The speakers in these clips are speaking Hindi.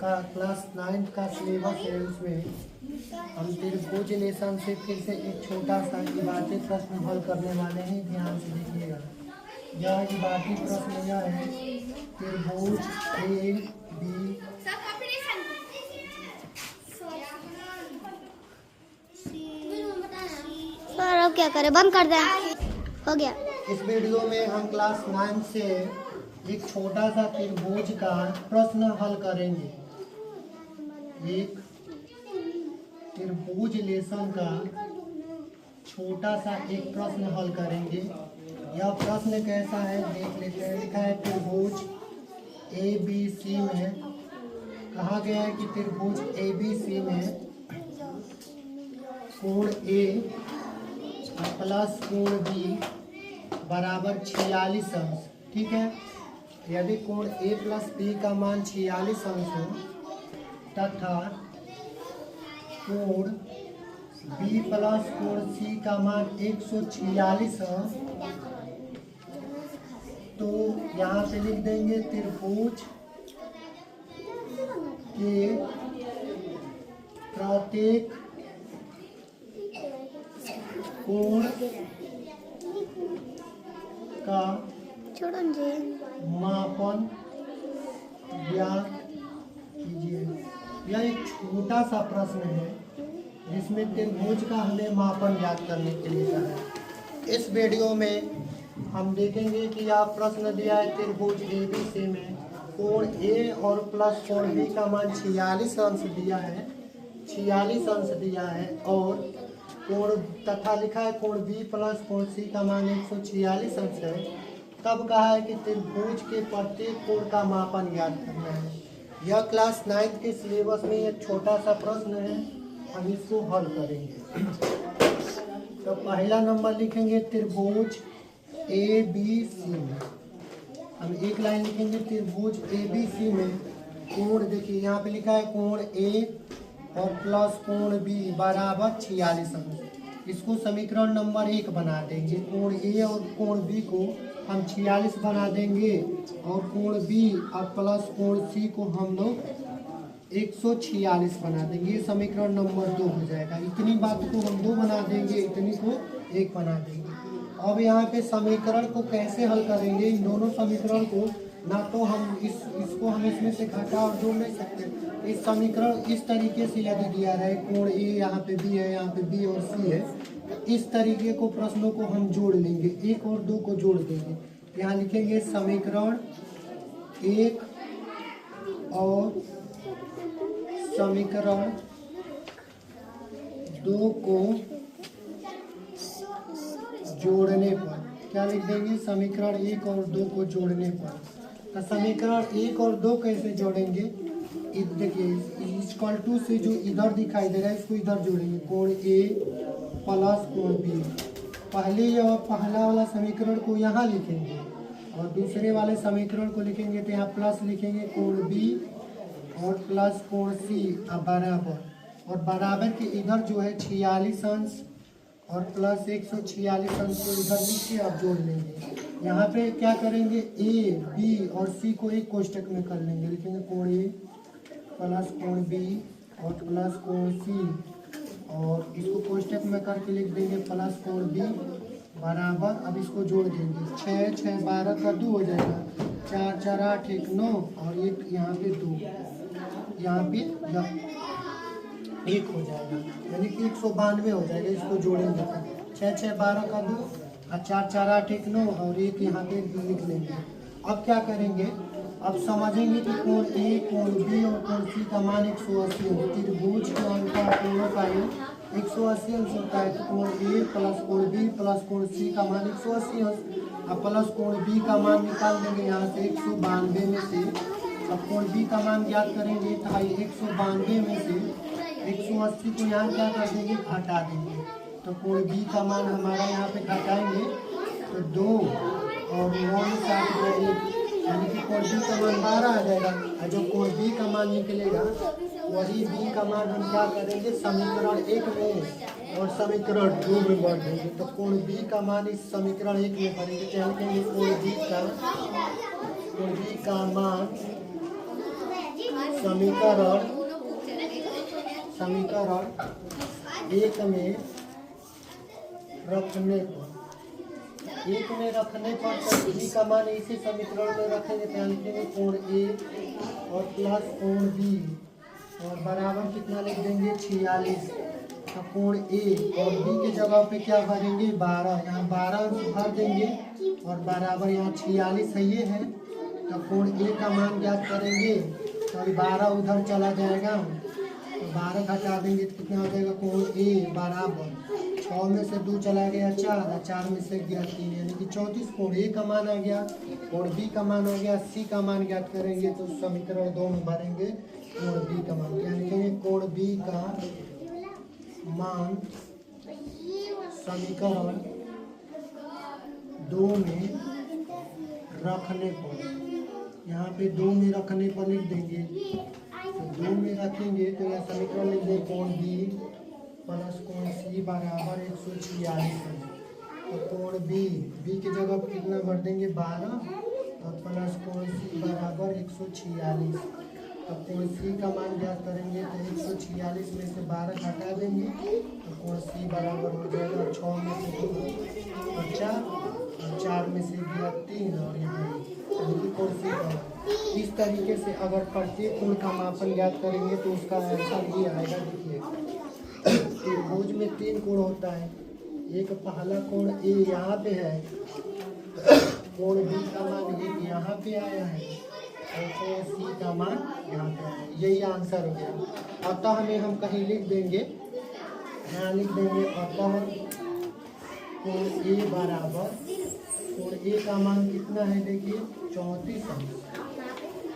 हमारा क्लास 9 का सिलेबस है, उसमें हम त्रिभुज लेसन से फिर से एक छोटा सा इबाती प्रश्न हल करने वाले हैं। ध्यान से देखिएगा। यह इबाती प्रश्न यह है, त्रिभुज ए बी सर अब क्या करें, बंद कर दें? हो गया। इस वीडियो में हम क्लास 9 से एक छोटा सा त्रिभुज का प्रश्न हल करेंगे। एक त्रिभुज लेसन का छोटा सा एक प्रश्न हल करेंगे। यह प्रश्न कैसा है देख लेते हैं। लिखा है त्रिभुज ए बी सी में कहा गया है कि त्रिभुज ए बी सी में कोण ए प्लस कोण बी बराबर 46 अंश। ठीक है। यदि कोण ए प्लस बी का मान 46 अंश हो तथा कोण बी प्लस कोण सी का मान 146 अंश, तो यहाँ पे लिख देंगे त्रिभुज के प्रत्येक कोण का मापन ज्ञात कीजिए। यह एक छोटा सा प्रश्न है जिसमें त्रिभुज का हमें मापन ज्ञात करने के लिए कहा है। इस वीडियो में हम देखेंगे कि यह प्रश्न दिया है त्रिभुज ए बी सी में कोण ए और प्लस कोण बी का मान 46 अंश दिया है, 46 अंश दिया है, और कोण तथा लिखा है कोण बी प्लस कोण सी का मान 146 अंश है। तब कहा है कि त्रिभुज के प्रत्येक कोण का मापन ज्ञात करना है। यह क्लास 9 के सिलेबस में एक छोटा सा प्रश्न है, हम इसको हल करेंगे। तो पहला नंबर लिखेंगे त्रिभुज ए बी सी में। हम एक लाइन लिखेंगे त्रिभुज ए बी सी में कोण, देखिए यहाँ पे लिखा है कोण ए और प्लस कोण बी बराबर 46 अंश। इसको समीकरण नंबर 1 बना देंगे। कोण ए और कोण बी को हम 46 बना देंगे और कोण बी और प्लस कोण सी को हम लोग 146 बना देंगे। ये समीकरण नंबर 2 हो जाएगा। इतनी बात को हम 2 बना देंगे, इतनी को 1 बना देंगे। अब यहाँ पे समीकरण को कैसे हल करेंगे, इन दोनों समीकरण को ना तो हम इसको हम इसमें से घटा और जोड़ नहीं सकते। इस समीकरण इस तरीके से यदि दिया रहे कोण ए यहाँ पे बी है, यहाँ पे बी और सी है, इस तरीके को प्रश्नों को हम जोड़ लेंगे, 1 और 2 को जोड़ देंगे। यहाँ लिखेंगे समीकरण 1 और समीकरण 2 को जोड़ने पर क्या लिख देंगे, समीकरण 1 और 2 को जोड़ने पर। तो समीकरण 1 और 2 कैसे जोड़ेंगे, देखिए इक्वल टू से जो इधर दिखाई दे रहा है इसको इधर जोड़ेंगे, कोण ए प्लस कोण बी। पहला वाला समीकरण को यहाँ लिखेंगे और दूसरे वाले समीकरण को लिखेंगे तो यहाँ प्लस लिखेंगे कोण बी और प्लस कोण सी बराबर, और बराबर के इधर जो है 46 अंश और प्लस 146 अंश को इधर नीचे आप जोड़ लेंगे। यहाँ पे क्या करेंगे, ए बी और सी को एक कोष्टक में कर लेंगे। लिखेंगे कोण ए प्लस कोण बी और प्लस कोण सी, और इसको कोष्टक में करके लिख देंगे प्लस कोण बी बराबर। अब इसको जोड़ देंगे, 6 6 12 का 2 हो जाएगा, 4 4 8 1 9 और एक यहाँ पे 2, यहाँ पे 1 हो जाएगा, यानी कि 192 हो जाएगा। इसको जोड़ेंगे 6 6 12 का 2 और 4 4 8 1 9 और एक यहाँ पे लिख लेंगे। अब क्या करेंगे, अब समझेंगे कि कोण ए कोण बी और कोण सी का मान 180 है। त्रिभुज के अनुसार कोणों का योग 180 अंश होता है। तो कोण ए प्लस कोण बी प्लस कोण सी का मान 180 अंश। अब प्लस कोण बी का मान निकाल देंगे यहाँ से 192 में से। अब कोण बी का मान ज्ञात करेंगे तो 192 में से 180 को यहाँ क्या कर देंगे, घटा देंगे। तो कोण बी का मान हमारा यहाँ पे घटाएंगे तो 2 और 9 7 1, यानी कि कोण बी का मान 12 आ जाएगा। और जो कोण बी का मान निकलेगा वही बी का मान हम क्या करेंगे, समीकरण 1 में और समीकरण 2 में बढ़ देंगे। तो कोण बी का मान इस समीकरण 1 में भरेंगे, क्या लिखेंगे, कोण बी का मान समीकरण एक में रखने पर तो बी का मान इसी समीकरण में रखेंगे तो लिखेंगे कोण ए और प्लस कोण बी और बराबर कितना लिख देंगे 46। तो कोण ए और बी की जगह पे क्या भरेंगे 12, यहाँ 12 भर देंगे और बराबर यहाँ 46 है ये है। तो कोण ए का मान ज्ञात करेंगे तो 12 उधर चला जाएगा तो 12 घटा देंगे तो कितना हो जाएगा कोण ए बराबर 6 में से 2 चला गया 4 और 4 में से गया 3 यानी कि 34। कोण ए का मान आ गया, कोण बी का मान आ गया, सी का मान ज्ञात करेंगे तो समीकरण 2 में भरेंगे कोण बी का मान। क्या लिखेंगे कोण बी का मान समीकरण 2 में रखने पर, यहाँ पे 2 में रखने पर लिख देंगे तो 2 में रखेंगे तो यह समीकरण लिख देंगे कोण बी प्लस कोण सी बराबर 146 है। तो कोण बी की जगह पर कितना भर देंगे 12 और प्लस कोण सी बराबर 146। तो कोण सी का मान ज्ञात करेंगे तो 146 में से 12 घटा देंगे तो कोण सी बराबर हो जाएगा 6 में से 2 और 4 में से गया 3 और यहाँ कोण सी का। इस तरीके से अगर प्रत्येक कोण का मापन ज्ञात करेंगे तो उसका आंसर ये आएगा। देखिए त्रिभुज में 3 कोण होता है, एक पहला कोण ए यहाँ पे है, कोण बी का मान एक यहाँ पे आया है और कोण सी का मान यहाँ पे आया है। यही आंसर हो गया। अतः में हम कहीं लिख देंगे, यहाँ लिख देंगे अतः कोण ए बराबर, कोण ए का मान कितना है देखिए 34 है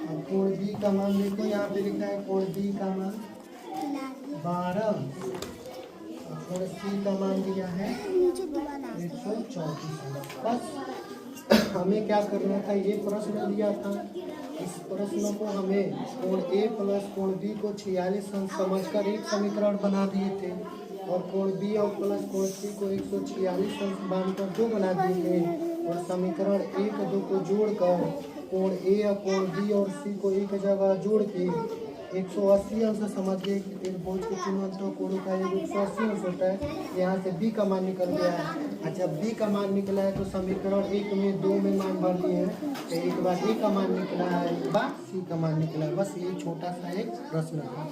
और कोण बी का मान देखो यहाँ पे लिखा है कोण बी का मान 12 और कोण सी का मान दिया है 134। बस हमें क्या करना था, ये प्रश्न दिया था, इस प्रश्न को हमें कोण ए प्लस कोण बी को 46 समझकर एक समीकरण बना दिए थे और कोण बी और प्लस कोण सी को 146 मानकर 2 बना दिए थे और समीकरण 1 2 को जोड़कर कोण ए और कोण बी और सी को एक जगह जोड़ के 180 अंश समझ गए कि त्रिभुज के तीनों कोणों का योग 180 अंश होता है। यहाँ से बी का मान निकल गया है। जब बी का मान निकला है तो समीकरण 1 में 2 में मान भर दिए हैं तो एक बार ए का मान निकला है, एक बार सी का मान निकला है। बस ये छोटा सा एक प्रश्न है।